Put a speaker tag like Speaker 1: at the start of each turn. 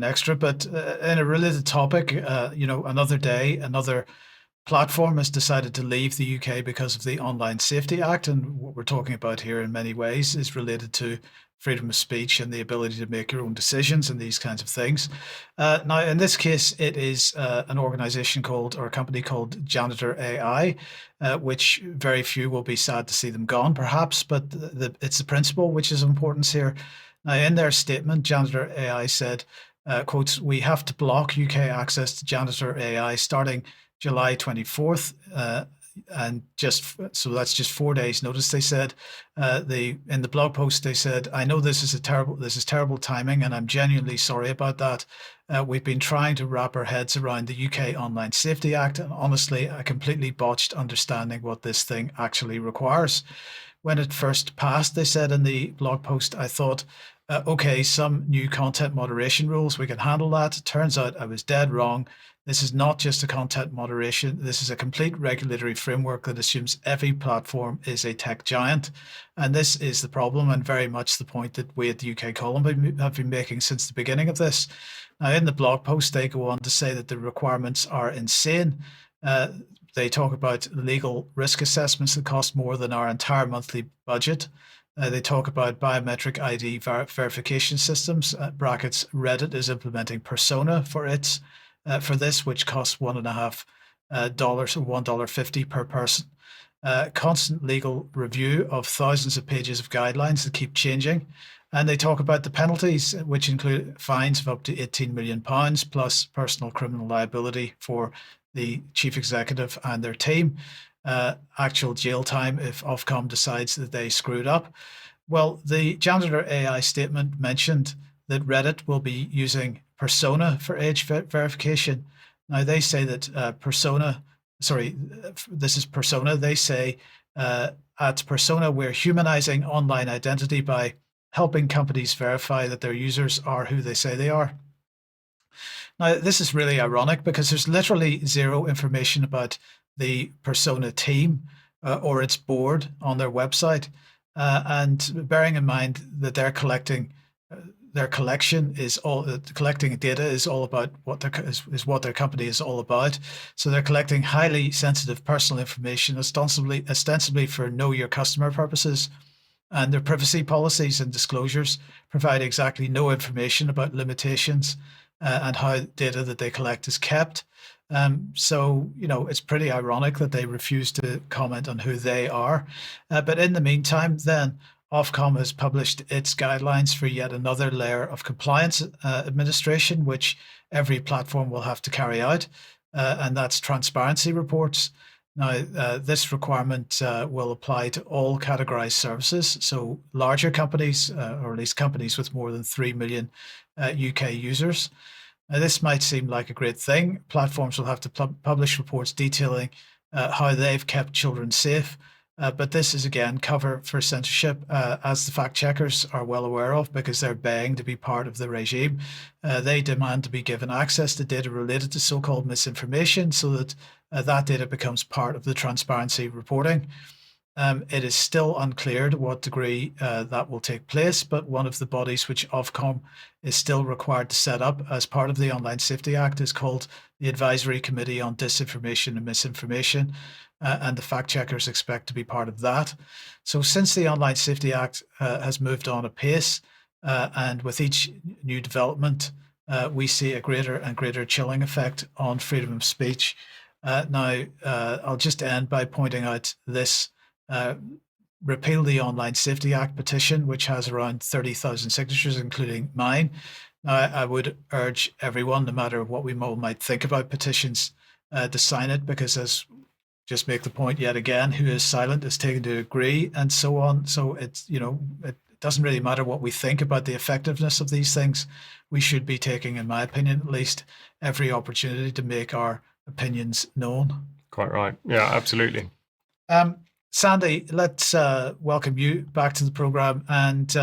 Speaker 1: extra, but in a related topic, another day, another platform has decided to leave the UK because of the Online Safety Act. And what we're talking about here in many ways is related to freedom of speech and the ability to make your own decisions and these kinds of things. Now, in this case, it is an organization called, or a company called Janitor AI, which very few will be sad to see them gone, perhaps, but it's the principle which is of importance here. Now, in their statement, Janitor AI said, quotes, "We have to block UK access to Janitor AI starting July 24th, and that's just 4 days notice." They said, in the blog post, they said, "I know this is terrible timing, and I'm genuinely sorry about that. We've been trying to wrap our heads around the UK Online Safety Act, and honestly, I completely botched understanding what this thing actually requires. When it first passed," they said in the blog post, "I thought, okay, some new content moderation rules, we can handle that. Turns out I was dead wrong. This is not just a content moderation. This is a complete regulatory framework that assumes every platform is a tech giant. And this is the problem, and very much the point that we at the UK Column have been making since the beginning of this." Now, in the blog post, they go on to say that the requirements are insane. They talk about legal risk assessments that cost more than our entire monthly budget. They talk about biometric ID verification systems. Brackets, Reddit is implementing Persona for this, which costs $1.50 or $1.50 per person. Constant legal review of thousands of pages of guidelines that keep changing. And they talk about the penalties, which include fines of up to £18 million, plus personal criminal liability for the chief executive and their team. Actual jail time if Ofcom decides that they screwed up. Well, the Janitor AI statement mentioned that Reddit will be using Persona for age verification. Now, they say that this is Persona. They say at Persona, we're humanizing online identity by helping companies verify that their users are who they say they are. Now, this is really ironic because there's literally zero information about the Persona team or its board on their website. And bearing in mind that collecting data is all about what their company is all about. So they're collecting highly sensitive personal information, ostensibly for know your customer purposes. And their privacy policies and disclosures provide exactly no information about limitations and how data that they collect is kept. So, it's pretty ironic that they refuse to comment on who they are. But in the meantime, then Ofcom has published its guidelines for yet another layer of compliance administration, which every platform will have to carry out. And that's transparency reports. Now, this requirement will apply to all categorized services. So larger companies, or at least companies with more than 3 million UK users. Now, this might seem like a great thing. Platforms will have to publish reports detailing how they've kept children safe. But this is, again, cover for censorship, as the fact checkers are well aware of, because they're begging to be part of the regime. They demand to be given access to data related to so-called misinformation so that that data becomes part of the transparency reporting. It is still unclear to what degree that will take place, but one of the bodies which Ofcom is still required to set up as part of the Online Safety Act is called the Advisory Committee on Disinformation and Misinformation, and the fact checkers expect to be part of that. So since the Online Safety Act has moved on apace, and with each new development, we see a greater and greater chilling effect on freedom of speech. Now, I'll just end by pointing out this Repeal the Online Safety Act petition, which has around 30,000 signatures, including mine. Now, I would urge everyone, no matter what we might think about petitions, to sign it, because as just make the point yet again, who is silent is taken to agree, and so on. So it doesn't really matter what we think about the effectiveness of these things. We should be taking, in my opinion at least, every opportunity to make our opinions known.
Speaker 2: Quite right. Yeah, absolutely.
Speaker 1: Sandy, let's welcome you back to the program, and